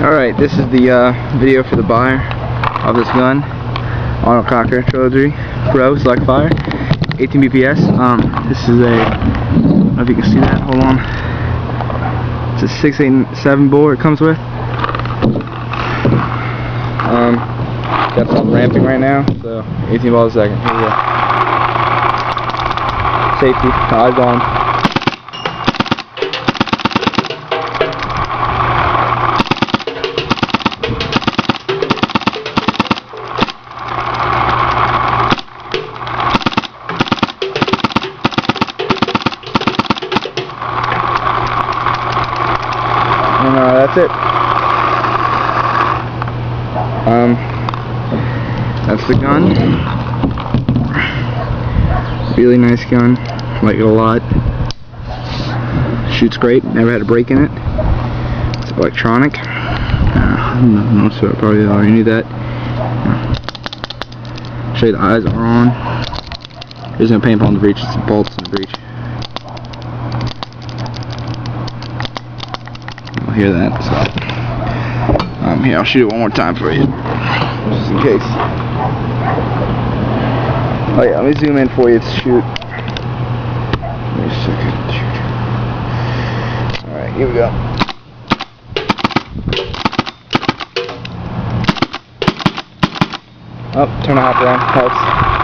Alright, this is the video for the buyer of this gun. Autococker Trilogy Pro Select Fire, 18 BPS. This is a, I don't know if you can see that, hold on. It's a 687 bore it comes with. Got some ramping right now, so 18 balls a second. Here we go. Safety, eyes on. And that's it. That's the gun. Really nice gun. Like it a lot. Shoots great. Never had a break in it. It's electronic. No, so I probably already knew that. Show you the eyes are on. There's no paintball in the breech. It's bolts in the breech. You'll hear that. So, here, I'll shoot it one more time for you, just in case. Oh yeah, let me zoom in for you to shoot. Wait a second. Alright, here we go. Oh, turn the hop down. Helps.